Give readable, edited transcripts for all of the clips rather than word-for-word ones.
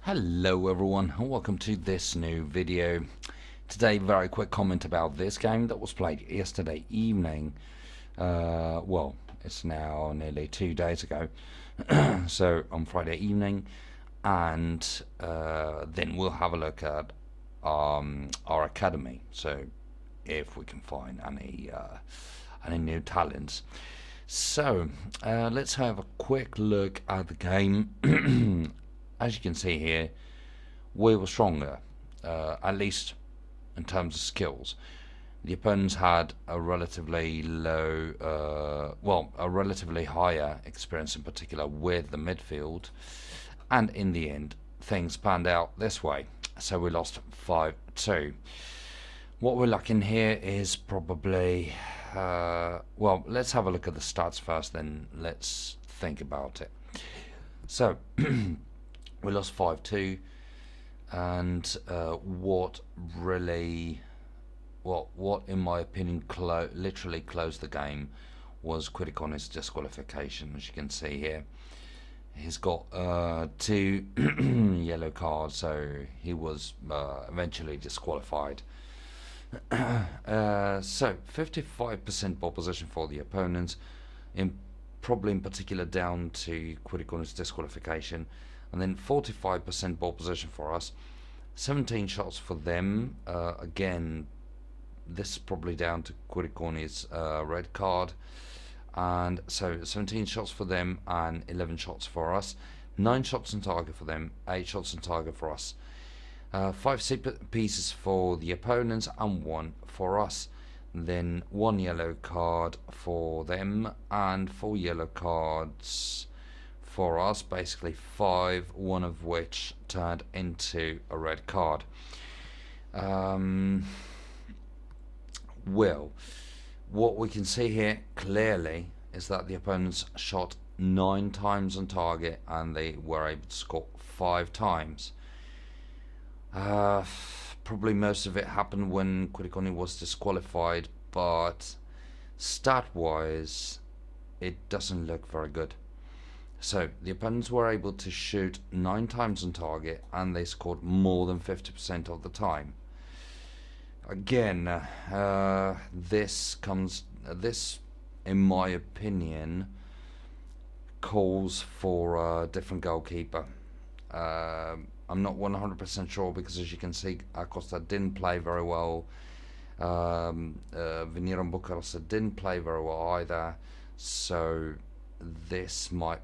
Hello everyone and welcome to this new video. Today, very quick comment about this game that was played yesterday evening. Well, it's now nearly 2 days ago. So on Friday evening, and then we'll have a look at our academy. So if we can find any new talents. So let's have a quick look at the game. As you can see here, we were stronger, at least in terms of skills. The opponents had a relatively a relatively higher experience, in particular with the midfield, and in the end, things panned out this way. So we lost 5-2. What we're lacking here is probably, well, let's have a look at the stats first, then let's think about it. So we lost 5-2, and what in my opinion literally closed the game was Quiddiconi's disqualification. As you can see here, he's got 2 yellow cards, so he was eventually disqualified. So 55% ball position for the opponents, probably in particular down to Quiddiconi's disqualification. And then 45% ball position for us, 17 shots for them. Again, this is probably down to Quiddiconi's red card. And so 17 shots for them and 11 shots for us. 9 shots on target for them, 8 shots on target for us. 5 set pieces for the opponents and 1 for us. Then 1 yellow card for them and 4 yellow cards for us, basically 5, one of which turned into a red card. Well, what we can see here clearly is that the opponents shot 9 times on target and they were able to score 5 times. Probably most of it happened when Quiddiconi was disqualified, but stat-wise, it doesn't look very good. So the opponents were able to shoot 9 times on target and they scored more than 50% of the time. Again, this in my opinion calls for a different goalkeeper. I'm not 100% sure because, as you can see, Acosta didn't play very well. Venir and Bucarosa didn't play very well either. So this might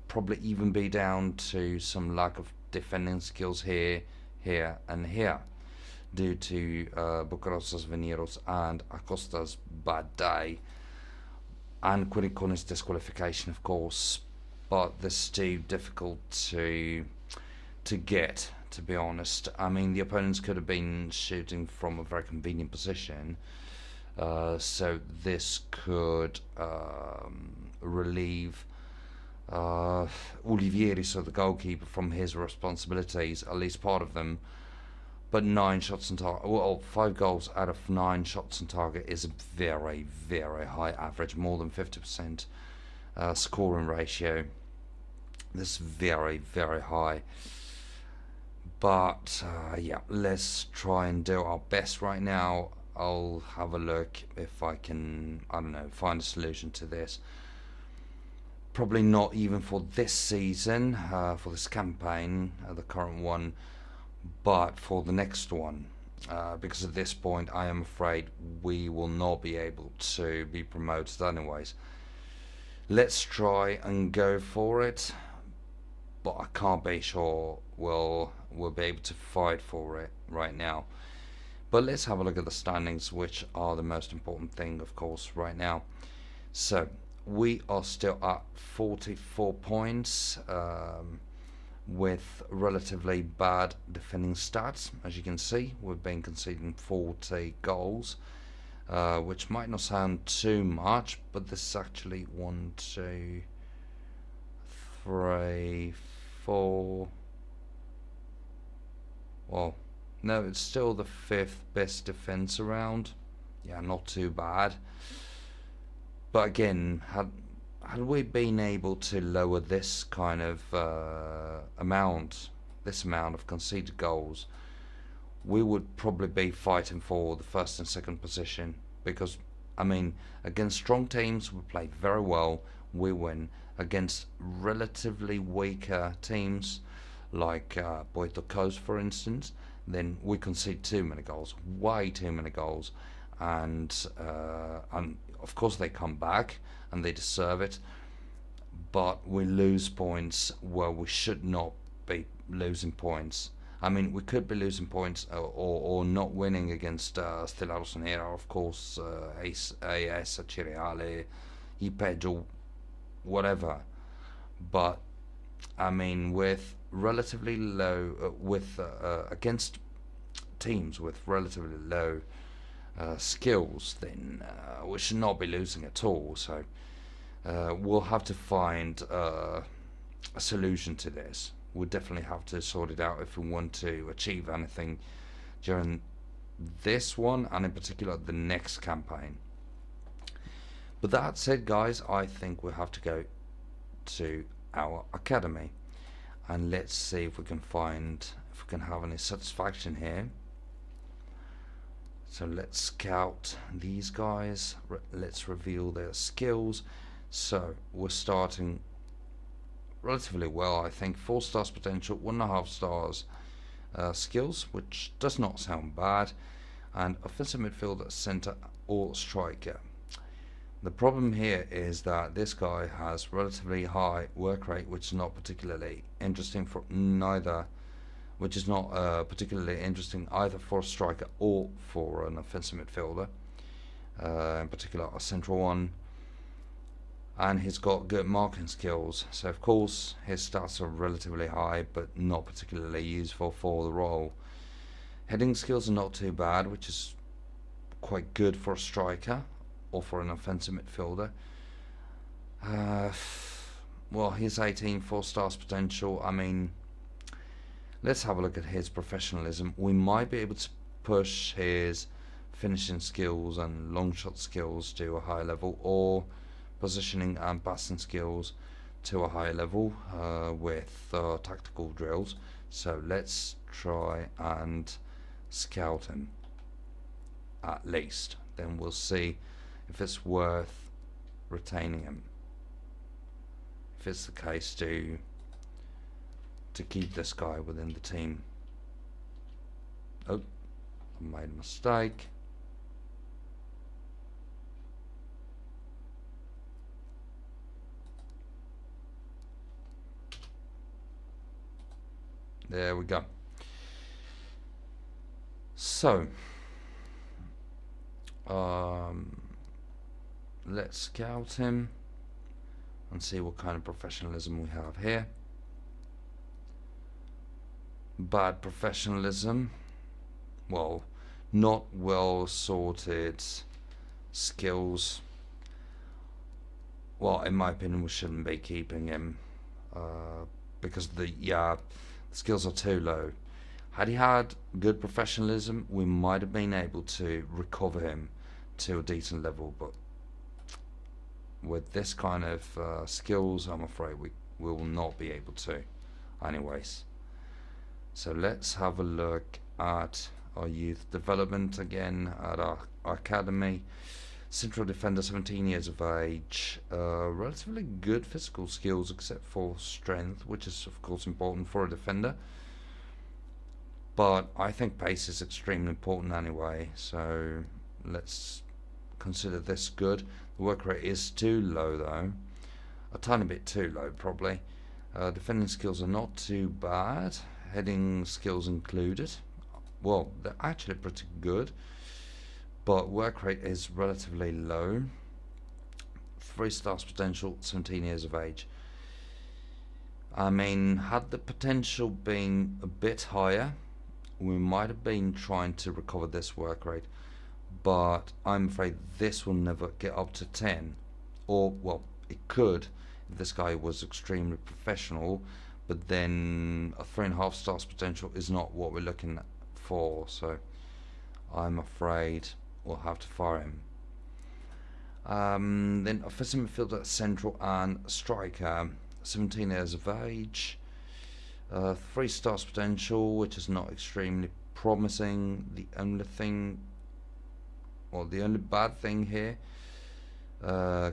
probably even be down to some lack of defending skills here, and here, due to Bucarosa's, Veniro's and Acosta's bad day, and Quiddiconi's disqualification, of course. But this is too difficult to get, to be honest. I mean, the opponents could have been shooting from a very convenient position, so this could relieve Olivieri, so the goalkeeper, from his responsibilities, at least part of them. But 9 shots on target, well, 5 goals out of 9 shots on target is a very, very high average, more than 50% scoring ratio. This is very, very high. But yeah, let's try and do our best right now. I'll have a look if I can, I don't know, find a solution to this. Probably not even for this season, for this campaign, the current one, but for the next one. Because at this point, I am afraid we will not be able to be promoted anyways. Let's try and go for it, but I can't be sure we'll be able to fight for it right now. But let's have a look at the standings, which are the most important thing, of course, right now. So we are still at 44 points, with relatively bad defending stats. As you can see, we've been conceding 40 goals, which might not sound too much, but this is actually 1, 2, 3, 4. Well, no, it's still the 5th best defense around. Yeah, not too bad. But again, had we been able to lower this kind of amount this amount of conceded goals, we would probably be fighting for the first and second position, because I mean, against strong teams we play very well, we win. Against relatively weaker teams like Boitocos for instance, then we concede too many goals, way too many goals, and of course they come back and they deserve it, but we lose points where we should not be losing points. I mean, we could be losing points or not winning against Stella Rossonera, of course, AS, Cireale, Ipeggio, whatever. But I mean, with relatively low, against teams with relatively low skills, then we should not be losing at all. So we'll have to find a solution to this. We'll definitely have to sort it out if we want to achieve anything during this one, and in particular the next campaign. But that said, guys, I think we'll have to go to our academy and let's see if we can have any satisfaction here. So let's scout these guys, let's reveal their skills. So we're starting relatively well, I think. 4 stars potential, 1.5 stars skills, which does not sound bad, and offensive midfielder, centre or striker. The problem here is that this guy has relatively high work rate, which is not particularly interesting for either for a striker or for an offensive midfielder, in particular a central one. And he's got good marking skills, so of course his stats are relatively high but not particularly useful for the role. Heading skills are not too bad, which is quite good for a striker or for an offensive midfielder. Well, he's 18, 4 stars potential. I mean, let's have a look at his professionalism. We might be able to push his finishing skills and long shot skills to a higher level, or positioning and passing skills to a higher level with tactical drills. So let's try and scout him at least. Then we'll see if it's worth retaining him. If it's the case to keep this guy within the team. Oh, I made a mistake. There we go. So let's scout him and see what kind of professionalism we have here. Bad professionalism, well, not well sorted skills. Well, in my opinion, we shouldn't be keeping him because the skills are too low. Had he had good professionalism, we might have been able to recover him to a decent level, but with this kind of skills, I'm afraid we will not be able to. Anyways, so let's have a look at our youth development again at our academy. Central defender, 17 years of age, relatively good physical skills except for strength, which is of course important for a defender, but I think pace is extremely important anyway, so let's consider this good. The work rate is too low though, a tiny bit too low probably. Defending skills are not too bad, heading skills included, well, they're actually pretty good, but work rate is relatively low. 3 stars potential, 17 years of age. I mean, had the potential been a bit higher, we might have been trying to recover this work rate, but I'm afraid this will never get up to 10. Or, well, it could if this guy was extremely professional, but then a 3.5 stars potential is not what we're looking for, so I'm afraid we'll have to fire him. Then offensive midfielder, central and striker, 17 years of age. 3 stars potential, which is not extremely promising. The only thing, or the only bad thing here,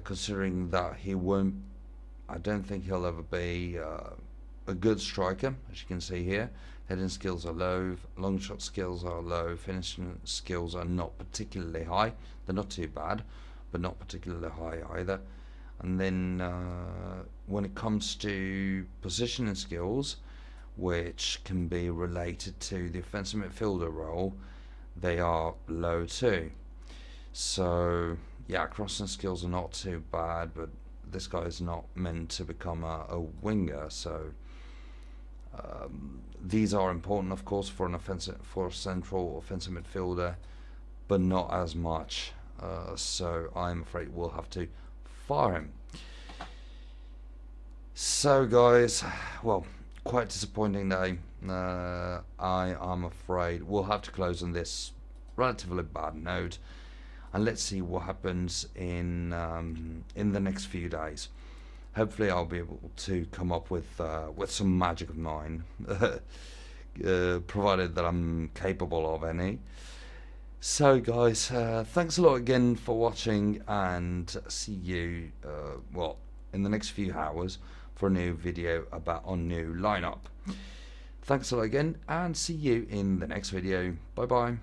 considering that he won't, I don't think he'll ever be a good striker, as you can see here. Heading skills are low, long shot skills are low, finishing skills are not particularly high. They're not too bad, but not particularly high either. And then when it comes to positioning skills, which can be related to the offensive midfielder role, they are low too. So yeah, crossing skills are not too bad, but this guy is not meant to become a winger, so these are important, of course, for a central offensive midfielder, but not as much. So I'm afraid we'll have to fire him. So guys, well, quite disappointing day. I am afraid we'll have to close on this relatively bad note, and let's see what happens in the next few days. Hopefully I'll be able to come up with some magic of mine, provided that I'm capable of any. So guys, thanks a lot again for watching, and see you in the next few hours for a new video about our new lineup. Thanks a lot again, and see you in the next video. Bye bye.